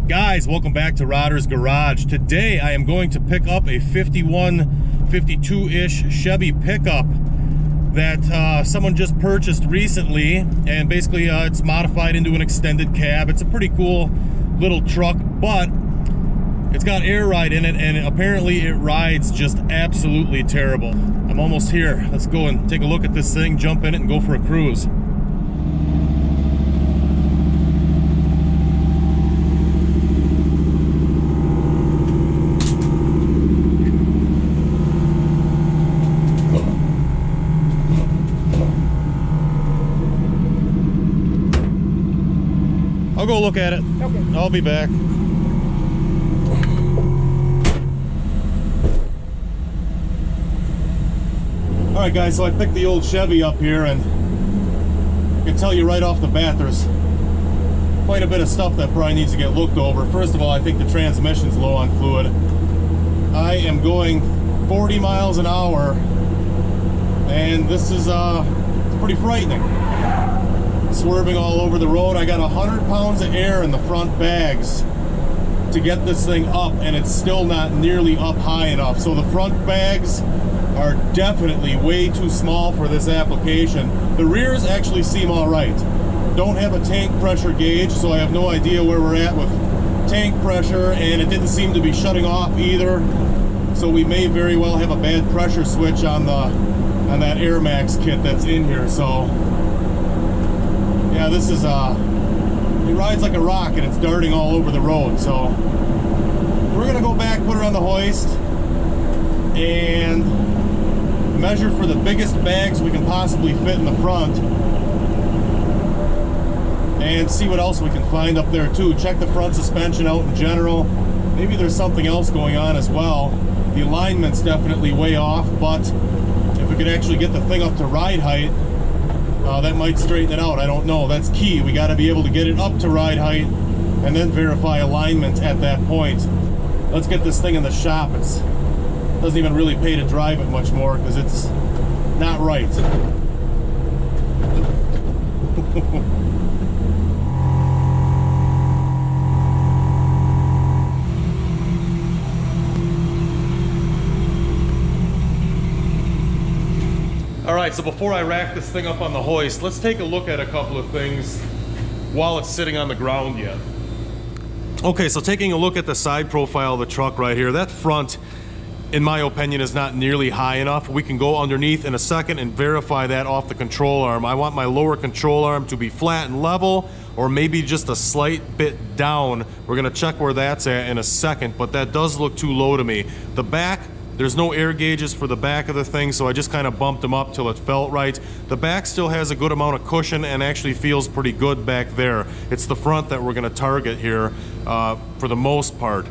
Guys, welcome back to Rodder's Garage. Today I am going to pick up a 51, 52-ish Chevy pickup that someone just purchased recently, and basically it's modified into an extended cab. It's a pretty cool little truck, but it's got air ride in it, and apparently it rides just absolutely terrible. I'm almost here. Let's go and take a look at this thing, jump in it, and go for a cruise. I'll go look at it. Okay. I'll be back. Alright guys, so I picked the old Chevy up here, and I can tell you right off the bat there's quite a bit of stuff that probably needs to get looked over. First of all, I think the transmission's low on fluid. I am going 40 miles an hour, and this is it's pretty frightening. Swerving all over the road. I got 100 pounds of air in the front bags to get this thing up, and it's still not nearly up high enough. So the front bags are definitely way too small for this application. The rears actually seem all right. Don't have a tank pressure gauge, so I have no idea where we're at with tank pressure, and it didn't seem to be shutting off either. So we may very well have a bad pressure switch on that Air Max kit that's in here. So yeah, this is it rides like a rocket. It's darting all over the road. So we're gonna go back, put her on the hoist, and measure for the biggest bags we can possibly fit in the front, and see what else we can find up there too. Check the front suspension out in general. Maybe there's something else going on as well. The alignment's definitely way off, but if we could actually get the thing up to ride height, that might straighten it out. I don't know. That's key. We got to be able to get it up to ride height and then verify alignment at that point. Let's get this thing in the shop. It doesn't even really pay to drive it much more because it's not right. Alright, so before I rack this thing up on the hoist, let's take a look at a couple of things while it's sitting on the ground yet. Okay, so taking a look at the side profile of the truck right here, that front, in my opinion, is not nearly high enough. We can go underneath in a second and verify that off the control arm. I want my lower control arm to be flat and level, or maybe just a slight bit down. We're gonna check where that's at in a second, but that does look too low to me. The back, there's no air gauges for the back of the thing, so I just kind of bumped them up till it felt right. The back still has a good amount of cushion and actually feels pretty good back there. It's the front that we're gonna target here for the most part.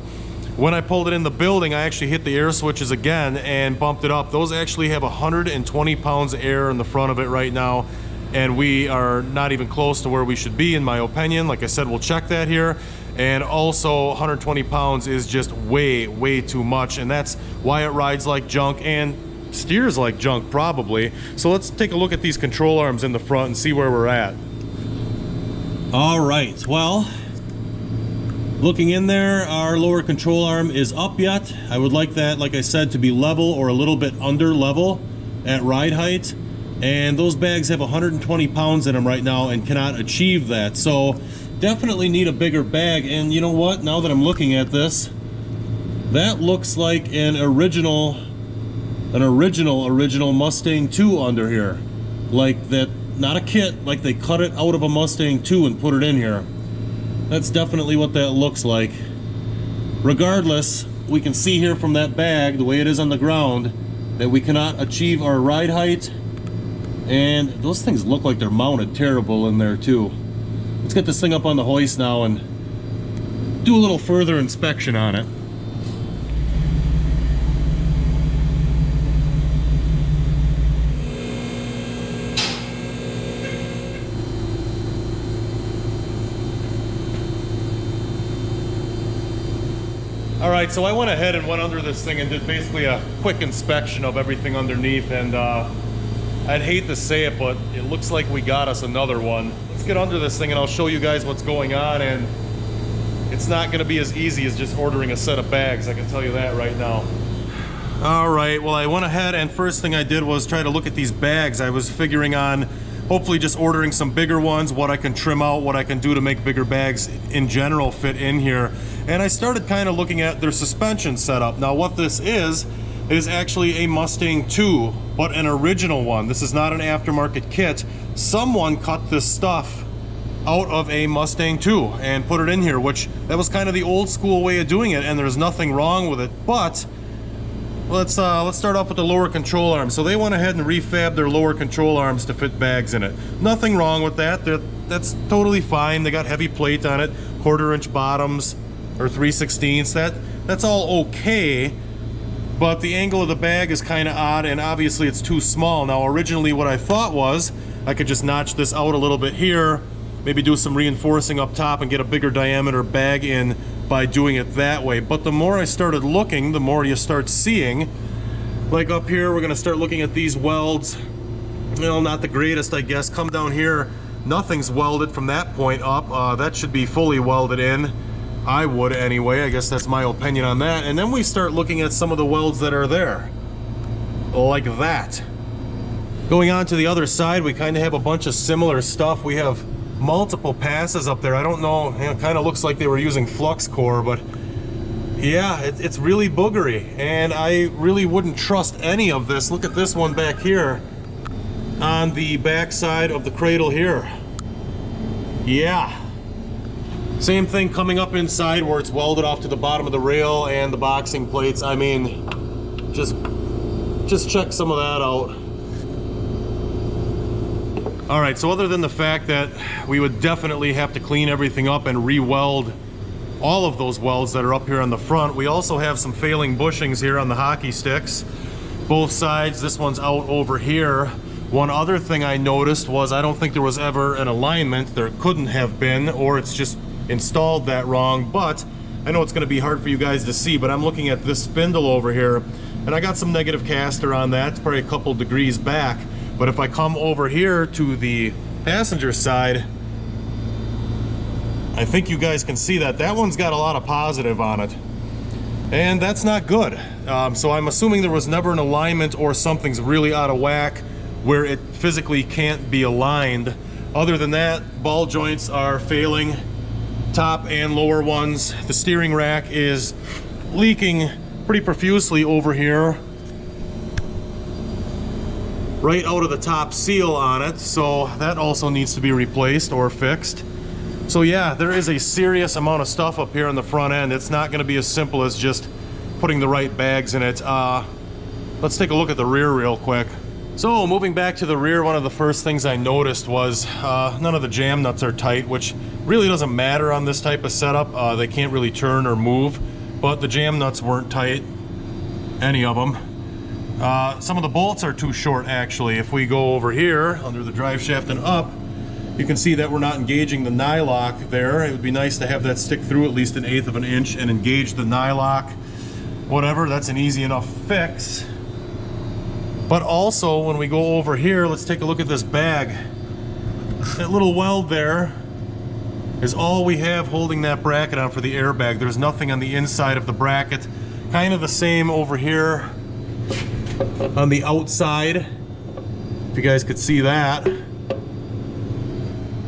When I pulled it in the building, I actually hit the air switches again and bumped it up. Those actually have 120 pounds of air in the front of it right now, and we are not even close to where we should be, in my opinion. Like I said, we'll check that here. And also 120 pounds is just way too much, and that's why it rides like junk and steers like junk probably. So let's take a look at these control arms in the front and see where we're at. All right, well, looking in there, our lower control arm is up yet. I would like that, like I said, to be level or a little bit under level at ride height. And those bags have 120 pounds in them right now and cannot achieve that. So definitely need a bigger bag. And you know what? Now that I'm looking at this, that looks like an original Mustang 2 under here. Like that, not a kit, like they cut it out of a Mustang 2 and put it in here. That's definitely what that looks like. Regardless, we can see here from that bag, the way it is on the ground, that we cannot achieve our ride height. And those things look like they're mounted terrible in there too. Let's get this thing up on the hoist now and do a little further inspection on it. Alright, so I went ahead and went under this thing and did basically a quick inspection of everything underneath, and I'd hate to say it, but it looks like we got us another one. Let's get under this thing and I'll show you guys what's going on and it's not going to be as easy as just ordering a set of bags, I can tell you that right now. All right, well, I went ahead and first thing I did was try to look at these bags. I was figuring on hopefully just ordering some bigger ones, what I can trim out, what I can do to make bigger bags in general fit in here. And I started kind of looking at their suspension setup. Now what this is actually a Mustang 2, but an original one. This is not an aftermarket kit. Someone cut this stuff out of a Mustang 2 and put it in here, which that was kind of the old school way of doing it, and there's nothing wrong with it. But let's start off with the lower control arms. So they went ahead and refabbed their lower control arms to fit bags in it. Nothing wrong with that. That's totally fine. They got heavy plate on it, 1/4 inch bottoms or 3/16. That's all okay. But the angle of the bag is kind of odd, and obviously it's too small. Now originally what I thought was I could just notch this out a little bit here, maybe do some reinforcing up top and get a bigger diameter bag in by doing it that way. But the more I started looking, the more you start seeing. Like up here, we're gonna start looking at these welds. You know, not the greatest, I guess. Come down here, nothing's welded from that point up. That should be fully welded in. I would anyway, I guess that's my opinion on that. And then we start looking at some of the welds that are there, like that. Going on to the other side, we kind of have a bunch of similar stuff. We have multiple passes up there. I don't know, it kind of looks like they were using flux core, but yeah, it's really boogery, and I really wouldn't trust any of this. Look at this one back here on the back side of the cradle here. Yeah. Same thing coming up inside where it's welded off to the bottom of the rail and the boxing plates. I mean, just check some of that out. All right, so other than the fact that we would definitely have to clean everything up and re-weld all of those welds that are up here on the front, we also have some failing bushings here on the hockey sticks. Both sides, this one's out over here. One other thing I noticed was I don't think there was ever an alignment. There couldn't have been, or it's just installed that wrong. But I know it's going to be hard for you guys to see, but I'm looking at this spindle over here, and I got some negative caster on that. It's probably a couple degrees back. But if I come over here to the passenger side, I think you guys can see that that one's got a lot of positive on it, and that's not good. So I'm assuming there was never an alignment, or something's really out of whack where it physically can't be aligned. Other than that, ball joints are failing, top and lower ones. The steering rack is leaking pretty profusely over here, right out of the top seal on it, so that also needs to be replaced or fixed. So yeah, there is a serious amount of stuff up here on the front end. It's not going to be as simple as just putting the right bags in it. Let's take a look at the rear real quick. So moving back to the rear, one of the first things I noticed was none of the jam nuts are tight, which really doesn't matter on this type of setup. They can't really turn or move, but the jam nuts weren't tight, any of them. Some of the bolts are too short, actually. If we go over here under the drive shaft and up, you can see that we're not engaging the nylock there. It would be nice to have that stick through at least 1/8 of an inch and engage the nylock. Whatever, that's an easy enough fix. But also, when we go over here, let's take a look at this bag. That little weld there is all we have holding that bracket on for the airbag. There's nothing on the inside of the bracket. Kind of the same over here on the outside, if you guys could see that.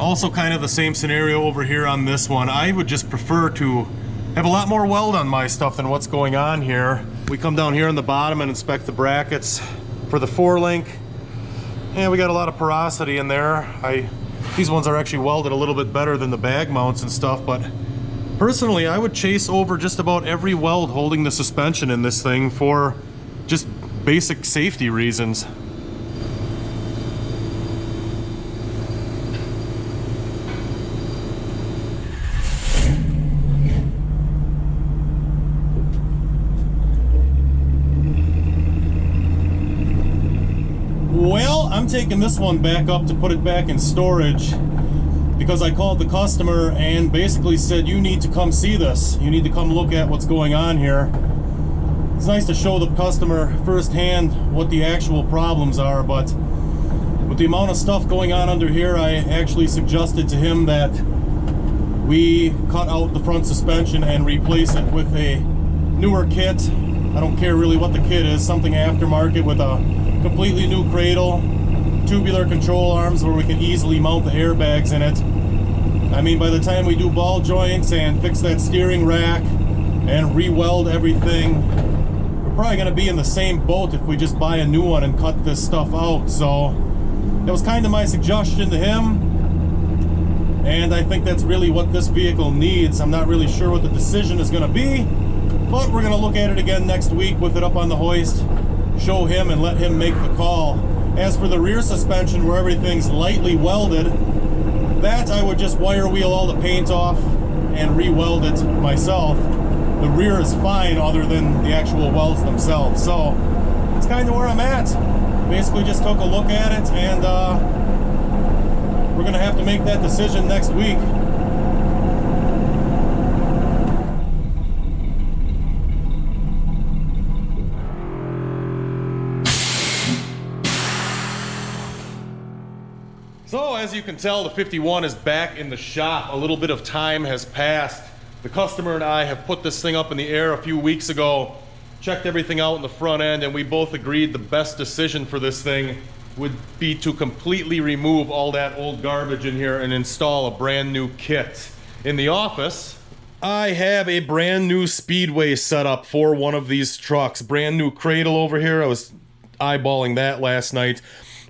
Also kind of the same scenario over here on this one. I would just prefer to have a lot more weld on my stuff than what's going on here. We come down here on the bottom and inspect the brackets for the 4-link. Yeah, we got a lot of porosity in there. These ones are actually welded a little bit better than the bag mounts and stuff, but personally I would chase over just about every weld holding the suspension in this thing for just basic safety reasons. Well, I'm taking this one back up to put it back in storage because I called the customer and basically said, you need to come see this. You need to come look at what's going on here. It's nice to show the customer firsthand what the actual problems are, but with the amount of stuff going on under here, I actually suggested to him that we cut out the front suspension and replace it with a newer kit. I don't care really what the kit is, something aftermarket with a completely new cradle, tubular control arms where we can easily mount the airbags in it. I mean, by the time we do ball joints and fix that steering rack and re-weld everything, we're probably going to be in the same boat if we just buy a new one and cut this stuff out. So that was kind of my suggestion to him, and I think that's really what this vehicle needs. I'm not really sure what the decision is going to be, but we're going to look at it again next week with it up on the hoist, show him and let him make the call. As for the rear suspension, where everything's lightly welded, that I would just wire wheel all the paint off and re-weld it myself. The rear is fine other than the actual welds themselves. So it's kind of where I'm at. Basically just took a look at it, and we're gonna have to make that decision next week. So as you can tell, the 51 is back in the shop. A little bit of time has passed. The customer and I have put this thing up in the air a few weeks ago, checked everything out in the front end, and we both agreed the best decision for this thing would be to completely remove all that old garbage in here and install a brand new kit. In the office, I have a brand new Speedway setup for one of these trucks. Brand new cradle over here. I was eyeballing that last night.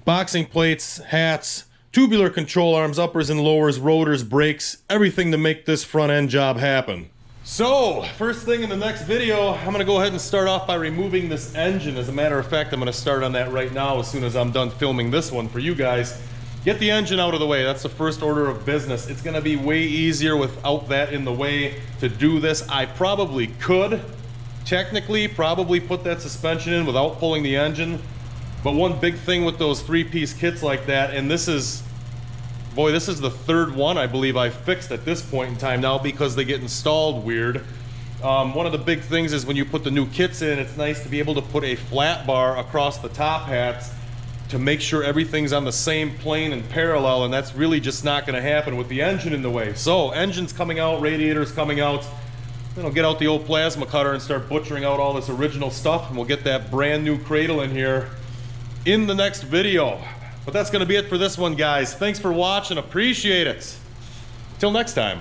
Boxing plates, hats, tubular control arms, uppers and lowers, rotors, brakes, everything to make this front end job happen. So, first thing in the next video, I'm gonna go ahead and start off by removing this engine. As a matter of fact, I'm gonna start on that right now as soon as I'm done filming this one for you guys. Get the engine out of the way. That's the first order of business. It's gonna be way easier without that in the way to do this. I probably could, technically, probably put that suspension in without pulling the engine. But one big thing with those three-piece kits like that, and this is, boy, this is the third one I believe I fixed at this point in time now because they get installed weird. One of the big things is when you put the new kits in, it's nice to be able to put a flat bar across the top hats to make sure everything's on the same plane and parallel, and that's really just not going to happen with the engine in the way. So, engine's coming out, radiator's coming out. Then I'll get out the old plasma cutter and start butchering out all this original stuff, and we'll get that brand new cradle in here in the next video. But that's going to be it for this one, guys. Thanks for watching. Appreciate it. Till next time.